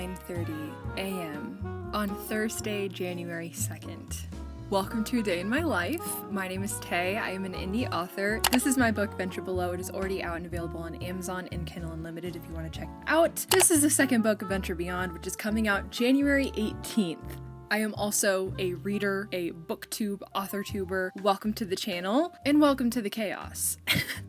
9:30 a.m. on Thursday, January 2nd. Welcome to a day in my life. My name is Tay. I am an indie author. This is my book, Venture Below. It is already out and available on Amazon and Kindle Unlimited if you want to check it out. This is the second book, Venture Beyond, which is coming out January 18th. I am also a reader, a booktube, authortuber. Welcome to the channel and welcome to the chaos.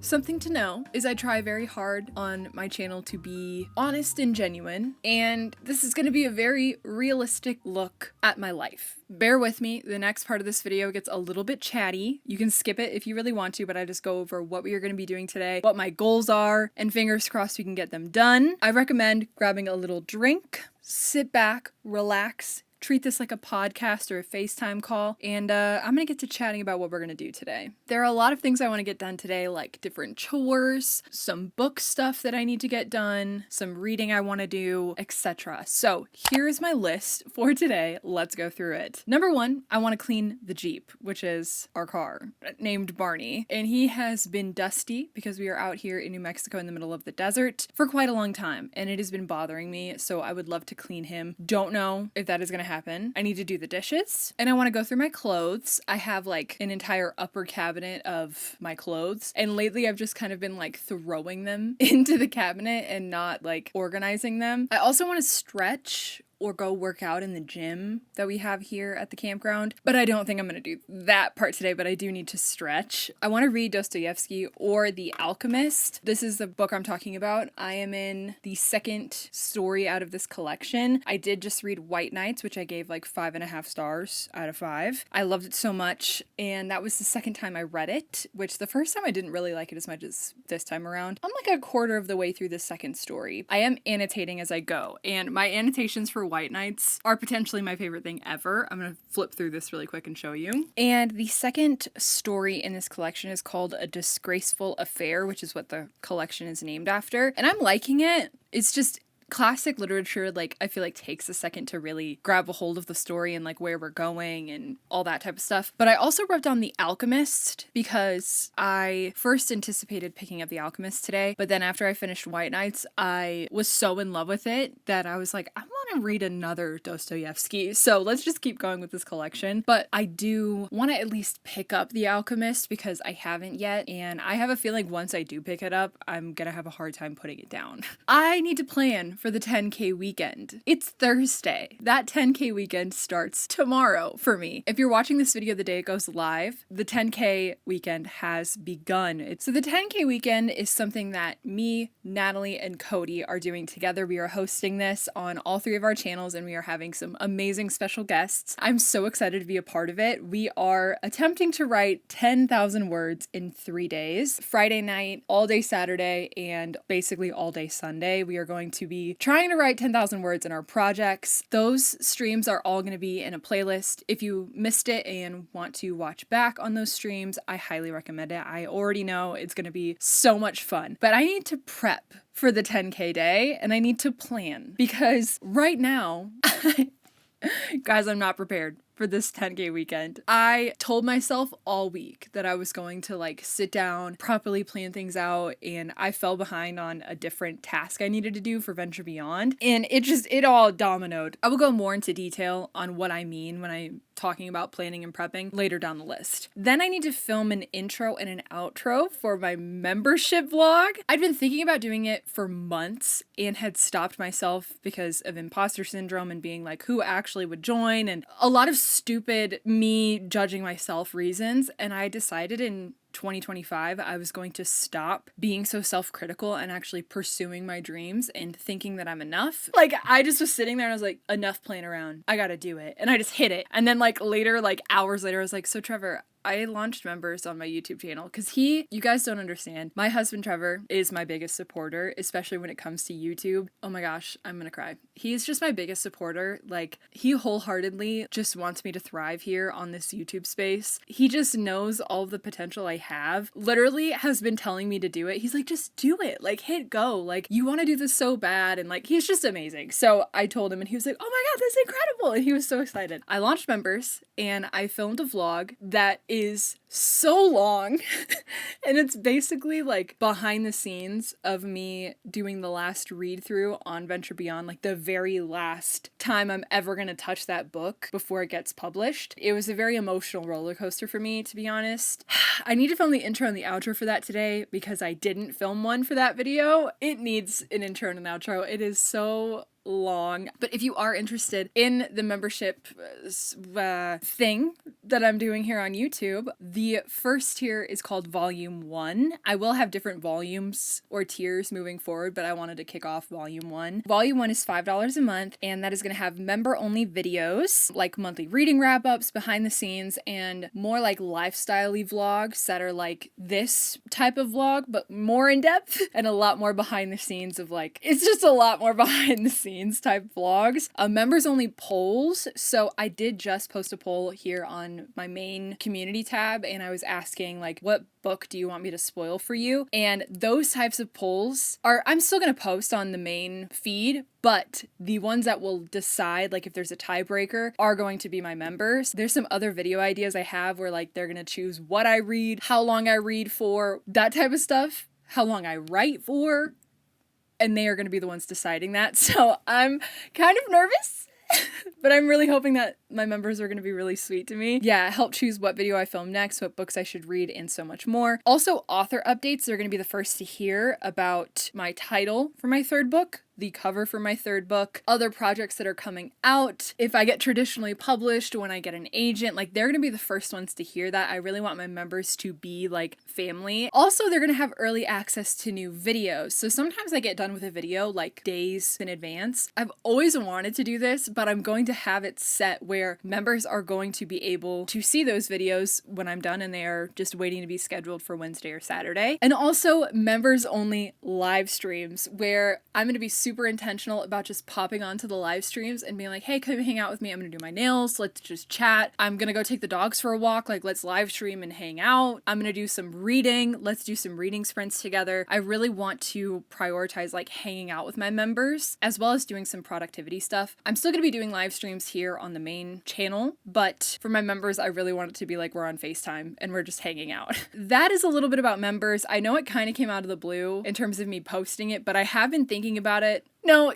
Something to know is I try very hard on my channel to be honest and genuine, and this is going to be a very realistic look at my life. Bear with me, the next part of this video gets a little bit chatty. You can skip it if you really want to, but I just go over what we are going to be doing today, what my goals are, and fingers crossed we can get them done. I recommend grabbing a little drink, sit back, relax, treat this like a podcast or a FaceTime call, and I'm gonna get to chatting about what we're gonna do today. There are a lot of things I want to get done today, like different chores, some book stuff that I need to get done, some reading I want to do, etc. So here's my list for today. Let's go through it. Number one, I want to clean the Jeep, which is our car, named Barney, and he has been dusty because we are out here in New Mexico in the middle of the desert for quite a long time, and it has been bothering me, so I would love to clean him. Don't know if that is gonna happen. I need to do the dishes, and I want to go through my clothes. I have like an entire upper cabinet of my clothes, and lately I've just kind of been like throwing them into the cabinet and not like organizing them. I also want to stretch or go work out in the gym that we have here at the campground, but I don't think I'm gonna do that part today, but I do need to stretch. I want to read Dostoevsky or The Alchemist. This is the book I'm talking about. I am in the second story out of this collection. I did just read White Nights, which I gave like 5.5 stars out of 5. I loved it so much, and that was the second time I read it, which the first time I didn't really like it as much as this time around. I'm like a quarter of the way through the second story. I am annotating as I go, and my annotations for White Nights are potentially my favorite thing ever. I'm gonna flip through this really quick and show you. And the second story in this collection is called A Disgraceful Affair, which is what the collection is named after. And I'm liking it. It's just classic literature, like, I feel like takes a second to really grab a hold of the story and like where we're going and all that type of stuff. But I also wrote down The Alchemist because I first anticipated picking up The Alchemist today, but then after I finished White Nights, I was so in love with it that I was like, I want to read another Dostoevsky, so let's just keep going with this collection. But I do want to at least pick up The Alchemist because I haven't yet, and I have a feeling once I do pick it up, I'm gonna have a hard time putting it down. I need to plan for the 10K weekend. It's Thursday. That 10K weekend starts tomorrow for me. If you're watching this video the day it goes live, the 10K weekend has begun. So the 10K weekend is something that me, Natalie, and Cody are doing together. We are hosting this on all 3 of our channels, and we are having some amazing special guests. I'm so excited to be a part of it. We are attempting to write 10,000 words in 3 days. Friday night, all day Saturday, and basically all day Sunday. We are going to be trying to write 10,000 words in our projects. Those streams are all going to be in a playlist. If you missed it and want to watch back on those streams, I highly recommend it. I already know it's going to be so much fun, but I need to prep for the 10K day, and I need to plan because right now, guys, I'm not prepared for this 10K weekend. I told myself all week that I was going to like sit down, properly plan things out, and I fell behind on a different task I needed to do for Venture Beyond, and it all dominoed. I will go more into detail on what I mean when I'm talking about planning and prepping later down the list. Then I need to film an intro and an outro for my membership vlog. I'd been thinking about doing it for months and had stopped myself because of imposter syndrome and being like, who actually would join, and a lot of stupid me judging myself reasons. And I decided in 2025 I was going to stop being so self-critical and actually pursuing my dreams and thinking that I'm enough. Like, I just was sitting there and I was like, enough playing around, I gotta do it. And I just hit it. And then like later, like hours later, I was like, so Trevor, I launched members on my YouTube channel because you guys don't understand. My husband, Trevor, is my biggest supporter, especially when it comes to YouTube. Oh my gosh, I'm gonna cry. He's just my biggest supporter. Like, he wholeheartedly just wants me to thrive here on this YouTube space. He just knows all of the potential I have. Literally has been telling me to do it. He's like, just do it. Like, hit go. Like, you want to do this so bad. And like, he's just amazing. So I told him and he was like, oh my God, that's incredible. And he was so excited. I launched members and I filmed a vlog that is so long and it's basically like behind the scenes of me doing the last read through on Venture Beyond, like the very last time I'm ever going to touch that book before it gets published. It was a very emotional roller coaster for me, to be honest. I need to film the intro and the outro for that today because I didn't film one for that video. It needs an intro and an outro. It is so long. But if you are interested in the membership thing that I'm doing here on YouTube, the first tier is called Volume 1. I will have different volumes or tiers moving forward, but I wanted to kick off Volume 1. Volume 1 is $5 a month, and that is going to have member-only videos, like monthly reading wrap-ups, behind the scenes, and more like lifestyle-y vlogs that are like this type of vlog, but more in-depth, and a lot more behind the scenes of like, it's just a lot more behind the scenes type vlogs. Members only polls. So I did just post a poll here on my main community tab, and I was asking like, what book do you want me to spoil for you? And those types of polls I'm still going to post on the main feed, but the ones that will decide like if there's a tiebreaker are going to be my members. There's some other video ideas I have where like they're going to choose what I read, how long I read for, that type of stuff, how long I write for, and they are going to be the ones deciding that. So I'm kind of nervous, but I'm really hoping that my members are going to be really sweet to me. Yeah, help choose what video I film next, what books I should read, and so much more. Also, author updates. They're going to be the first to hear about my title for my third book, the cover for my third book, other projects that are coming out, if I get traditionally published, when I get an agent, like they're gonna be the first ones to hear that. I really want my members to be like family. Also, they're gonna have early access to new videos. So sometimes I get done with a video like days in advance. I've always wanted to do this, but I'm going to have it set where members are going to be able to see those videos when I'm done, and they are just waiting to be scheduled for Wednesday or Saturday. And also members only live streams where I'm gonna be super intentional about just popping onto the live streams and being like, hey, come hang out with me. I'm gonna do my nails. Let's just chat. I'm gonna go take the dogs for a walk. Like, let's live stream and hang out. I'm gonna do some reading. Let's do some reading sprints together. I really want to prioritize like hanging out with my members as well as doing some productivity stuff. I'm still gonna be doing live streams here on the main channel, but for my members, I really want it to be like we're on FaceTime and we're just hanging out. That is a little bit about members. I know it kind of came out of the blue in terms of me posting it, but I have been thinking about it. No,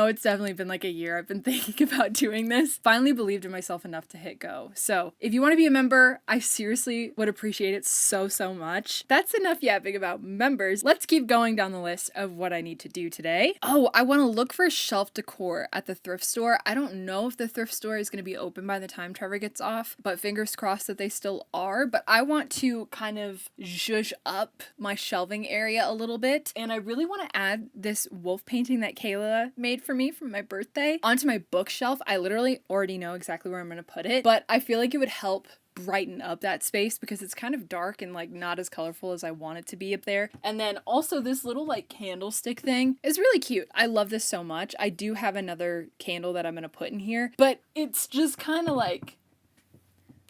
it's definitely been like a year I've been thinking about doing this. Finally believed in myself enough to hit go. So if you want to be a member, I seriously would appreciate it so much. That's enough yapping about members. Let's keep going down the list of what I need to do today. Oh, I want to look for shelf decor at the thrift store. I don't know if the thrift store is going to be open by the time Trevor gets off, but fingers crossed that they still are. But I want to kind of zhuzh up my shelving area a little bit. And I really want to add this wolf painting that Kayla made for me for my birthday onto my bookshelf. I literally already know exactly where I'm going to put it, but I feel like it would help brighten up that space because it's kind of dark and like not as colorful as I want it to be up there. And then also this little like candlestick thing is really cute. I love this so much. I do have another candle that I'm going to put in here, but it's just kind of like,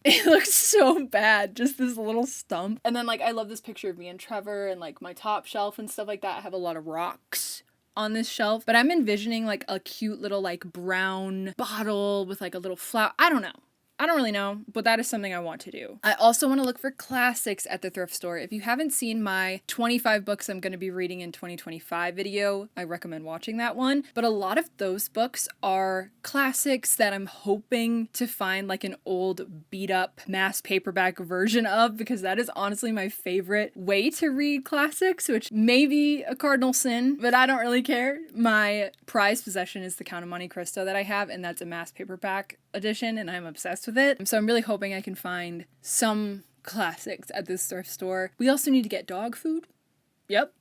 it looks so bad, just this little stump. And then like I love this picture of me and Trevor and like my top shelf and stuff like that. I have a lot of rocks on this shelf, but I'm envisioning like a cute little like brown bottle with like a little flower. I don't really know, but that is something I want to do. I also want to look for classics at the thrift store. If you haven't seen my 25 books I'm going to be reading in 2025 video, I recommend watching that one. But a lot of those books are classics that I'm hoping to find like an old beat up mass paperback version of, because that is honestly my favorite way to read classics, which may be a cardinal sin, but I don't really care. My prized possession is the Count of Monte Cristo that I have, and that's a mass paperback edition, and I'm obsessed with it. So I'm really hoping I can find some classics at this thrift store. We also need to get dog food. Yep.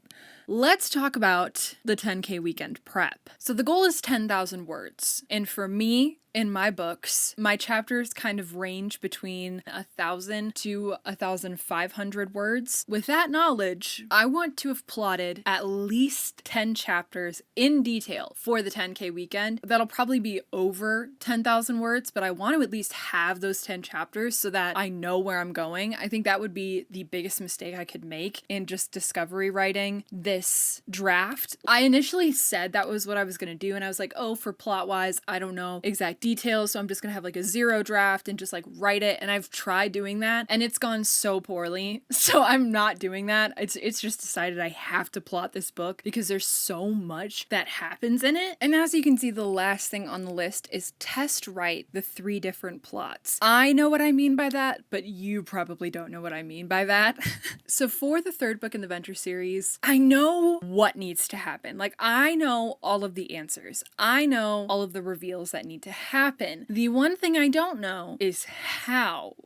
Let's talk about the 10K weekend prep. So the goal is 10,000 words. And for me, in my books, my chapters kind of range between 1,000 to 1,500 words. With that knowledge, I want to have plotted at least 10 chapters in detail for the 10K weekend. That'll probably be over 10,000 words, but I want to at least have those 10 chapters so that I know where I'm going. I think that would be the biggest mistake I could make in just discovery writing writing this draft. I initially said that was what I was going to do, and I was like, oh, for plot wise, I don't know exact details, so I'm just going to have like a zero draft and just like write it. And I've tried doing that and it's gone so poorly. So I'm not doing that. It's just decided I have to plot this book because there's so much that happens in it. And as you can see, the last thing on the list is test write the 3 different plots. I know what I mean by that, but you probably don't know what I mean by that. So for the 3rd book in the Venture series, I know what needs to happen. Like, I know all of the answers. I know all of the reveals that need to happen. The one thing I don't know is how.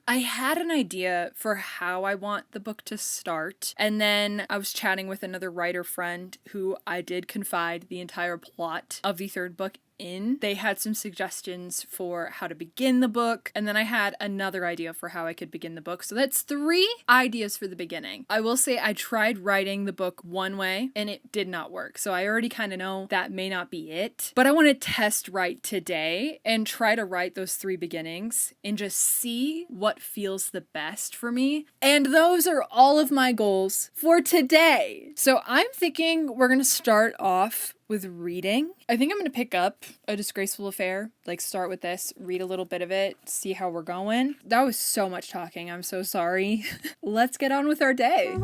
I had an idea for how I want the book to start, and then I was chatting with another writer friend who I did confide the entire plot of the 3rd book in. They had some suggestions for how to begin the book, and then I had another idea for how I could begin the book. So that's 3 ideas for the beginning. I will say I tried writing the book one way and it did not work. So I already kind of know that may not be it, but I want to test write today and try to write those 3 beginnings and just see what feels the best for me. And those are all of my goals for today. So I'm thinking we're going to start off with reading. I think I'm going to pick up A Disgraceful Affair, like start with this, read a little bit of it, see how we're going. That was so much talking. I'm so sorry. Let's get on with our day.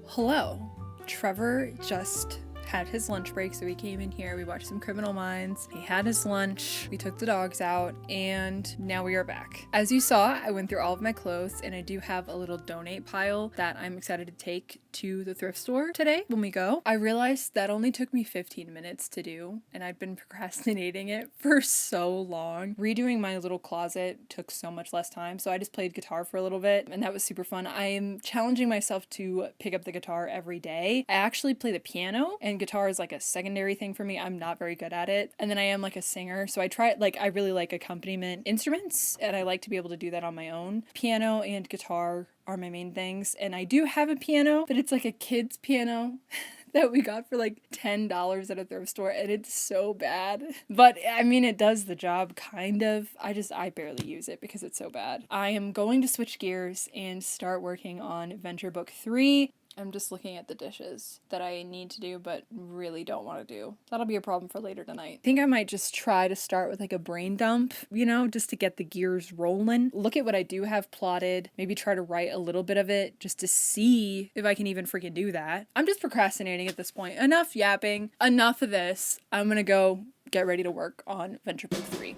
Hello. Trevor just had his lunch break, so he came in here, we watched some Criminal Minds, he had his lunch, we took the dogs out, and now we are back. As you saw, I went through all of my clothes, and I do have a little donate pile that I'm excited to take to the thrift store today when we go. I realized that only took me 15 minutes to do, and I'd been procrastinating it for so long. Redoing my little closet took so much less time, so I just played guitar for a little bit, and that was super fun. I am challenging myself to pick up the guitar every day. I actually play the piano, and guitar is like a secondary thing for me. I'm not very good at it. And then I am like a singer, so I really like accompaniment instruments, and I like to be able to do that on my own. Piano and guitar are my main things, and I do have a piano, but it's like a kid's piano that we got for like $10 at a thrift store, and it's so bad. But I mean, it does the job, kind of. I barely use it because it's so bad. I am going to switch gears and start working on Venture Book 3. I'm just looking at the dishes that I need to do, but really don't want to do. That'll be a problem for later tonight. I think I might just try to start with like a brain dump, just to get the gears rolling. Look at what I do have plotted. Maybe try to write a little bit of it just to see if I can even freaking do that. I'm just procrastinating at this point. Enough yapping. Enough of this. I'm gonna go get ready to work on Venture Book 3.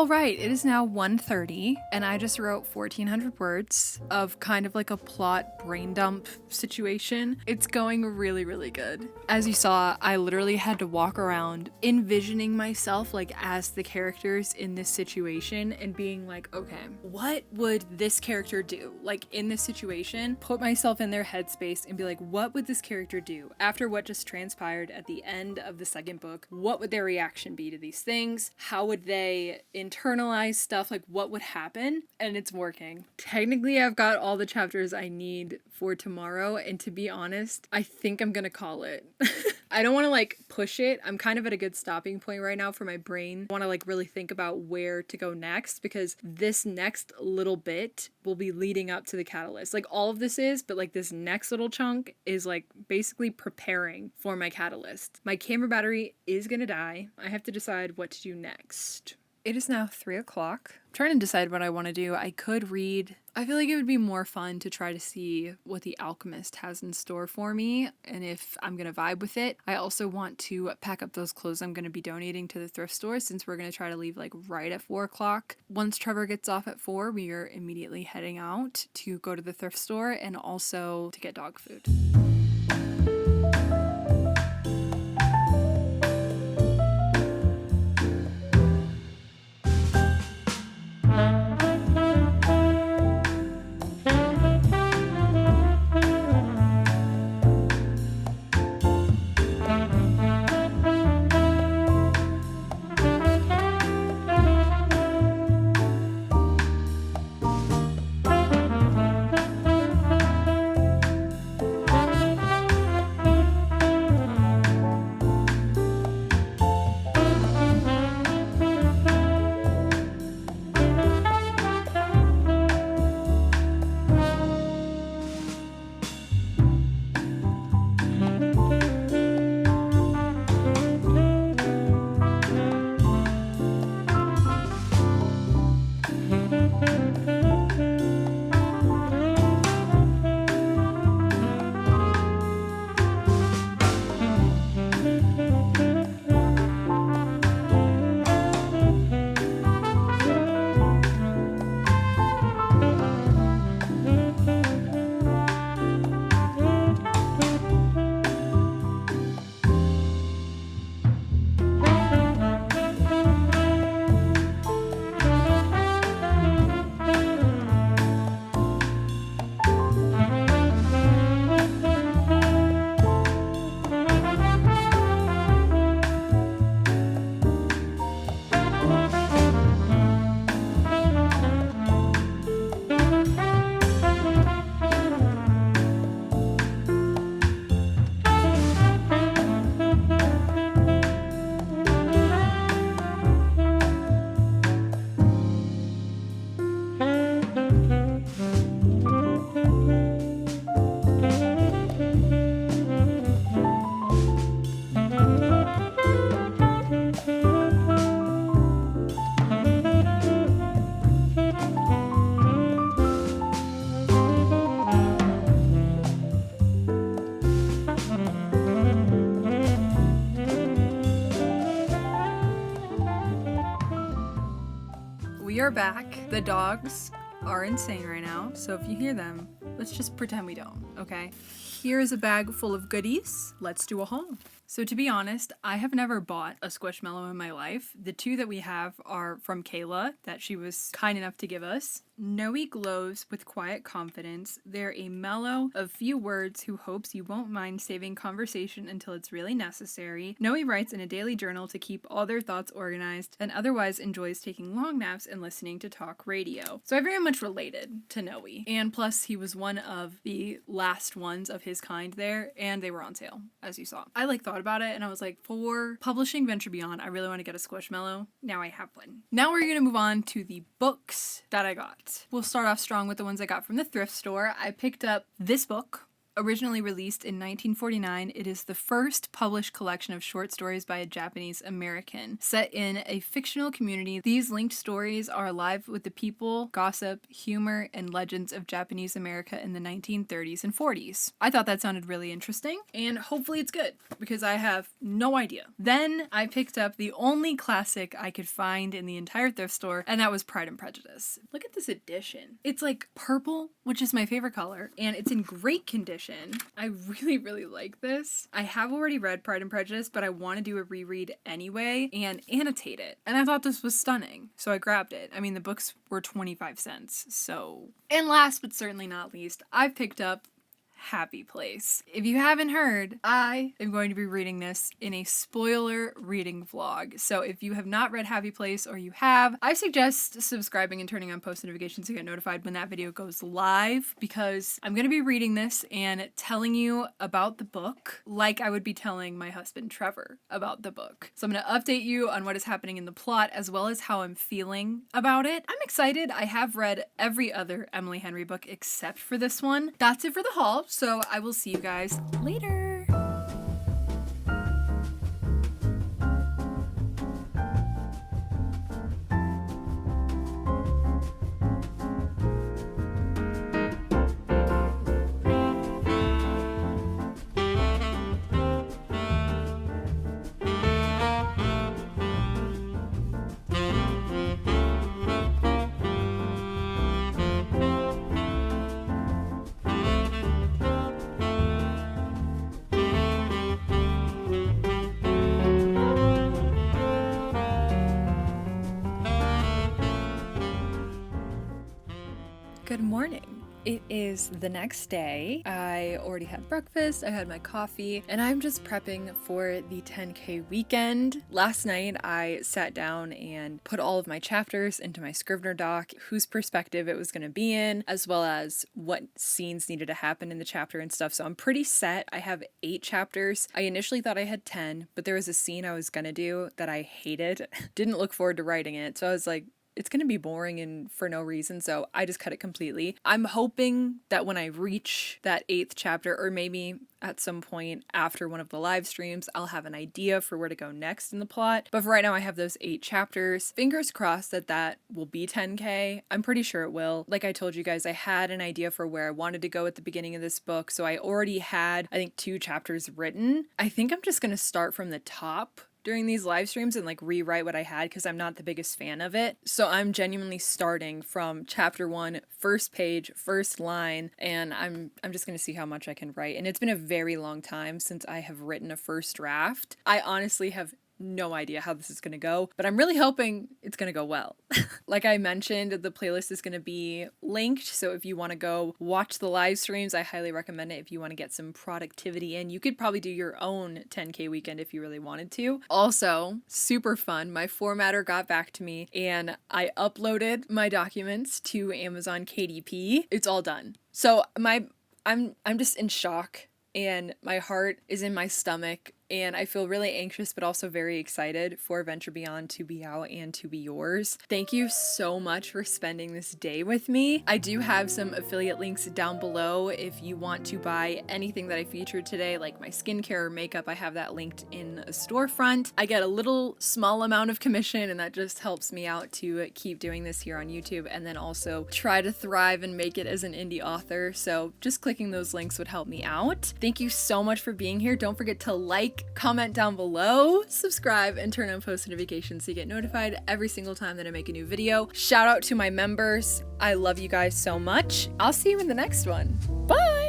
All right, it is now 1:30 and I just wrote 1,400 words of kind of like a plot brain dump situation. It's going really, really good. As you saw, I literally had to walk around envisioning myself like as the characters in this situation and being like, okay, what would this character do? Like in this situation, put myself in their headspace and be like, what would this character do after what just transpired at the end of the second book? What would their reaction be to these things? How would they internalize stuff? Like what would happen? And it's working. Technically, I've got all the chapters I need for tomorrow, and to be honest, I think I'm gonna call it. I don't want to like push it. I'm kind of at a good stopping point right now for my brain. I want to like really think about where to go next, because this next little bit will be leading up to the catalyst. Like all of this is, but like this next little chunk is like basically preparing for my catalyst. My camera battery is gonna die. I have to decide what to do next. It is now 3 o'clock. I'm trying to decide what I want to do. I could read. I feel like it would be more fun to try to see what The Alchemist has in store for me and if I'm going to vibe with it. I also want to pack up those clothes I'm going to be donating to the thrift store, since we're going to try to leave like right at 4 o'clock. Once Trevor gets off at 4, we are immediately heading out to go to the thrift store and also to get dog food. We are back. The dogs are insane right now, so if you hear them, let's just pretend we don't, okay? Here's a bag full of goodies. Let's do a haul. So to be honest, I have never bought a Squishmallow in my life. The two that we have are from Kayla that she was kind enough to give us. Noe glows with quiet confidence. They're a mellow of few words who hopes you won't mind saving conversation until it's really necessary. Noe writes in a daily journal to keep all their thoughts organized and otherwise enjoys taking long naps and listening to talk radio. So I very much related to Noe. And plus he was one of the last ones of his kind there, and they were on sale, as you saw. I thought about it and I was like, for publishing Venture Beyond, I really want to get a Squishmallow. Now I have one. Now we're going to move on to the books that I got. We'll start off strong with the ones I got from the thrift store. I picked up this book, Originally released in 1949, it is the first published collection of short stories by a Japanese American. Set in a fictional community, these linked stories are alive with the people, gossip, humor, and legends of Japanese America in the 1930s and 40s. I thought that sounded really interesting, and hopefully it's good, because I have no idea. Then I picked up the only classic I could find in the entire thrift store, and that was Pride and Prejudice. Look at this edition. It's like purple, which is my favorite color, and it's in great condition. I really, really like this. I have already read Pride and Prejudice, but I want to do a reread anyway and annotate it. And I thought this was stunning, so I grabbed it. I mean, the books were 25 cents, so. And last but certainly not least, I picked up Happy Place. If you haven't heard, I am going to be reading this in a spoiler reading vlog. So if you have not read Happy Place, or you have, I suggest subscribing and turning on post notifications to get notified when that video goes live, because I'm going to be reading this and telling you about the book like I would be telling my husband Trevor about the book. So I'm going to update you on what is happening in the plot as well as how I'm feeling about it. I'm excited. I have read every other Emily Henry book except for this one. That's it for the haul. So I will see you guys later. Good morning. It is the next day. I already had breakfast, I had my coffee, and I'm just prepping for the 10K weekend. Last night I sat down and put all of my chapters into my Scrivener doc, whose perspective it was going to be in, as well as what scenes needed to happen in the chapter and stuff. So I'm pretty set. I have 8 chapters. I initially thought I had 10, but there was a scene I was going to do that I hated. Didn't look forward to writing it. So I was like, it's going to be boring and for no reason, so I just cut it completely. I'm hoping that when I reach that 8th chapter, or maybe at some point after one of the live streams, I'll have an idea for where to go next in the plot. But for right now, I have those 8 chapters. Fingers crossed that that will be 10K. I'm pretty sure it will. Like I told you guys, I had an idea for where I wanted to go at the beginning of this book, so I already had, I think, 2 chapters written. I think I'm just going to start from the top during these live streams and like rewrite what I had, because I'm not the biggest fan of it. So I'm genuinely starting from chapter 1, first page, first line, and I'm just gonna see how much I can write. And it's been a very long time since I have written a first draft. I honestly have no idea how this is going to go, but I'm really hoping it's going to go well. Like I mentioned, the playlist is going to be linked, so if you want to go watch the live streams, I highly recommend it. If you want to get some productivity in, you could probably do your own 10K weekend if you really wanted to. Also, super fun, my formatter got back to me and I uploaded my documents to Amazon KDP. It's all done. So I'm just in shock, and my heart is in my stomach, and I feel really anxious but also very excited for Venture Beyond to be out and to be yours. Thank you so much for spending this day with me. I do have some affiliate links down below if you want to buy anything that I featured today, like my skincare or makeup. I have that linked in a storefront. I get a little small amount of commission, and that just helps me out to keep doing this here on YouTube, and then also try to thrive and make it as an indie author. So just clicking those links would help me out. Thank you so much for being here. Don't forget to like, comment down below, subscribe, and turn on post notifications so you get notified every single time that I make a new video. Shout out to my members. I love you guys so much. I'll see you in the next one. Bye!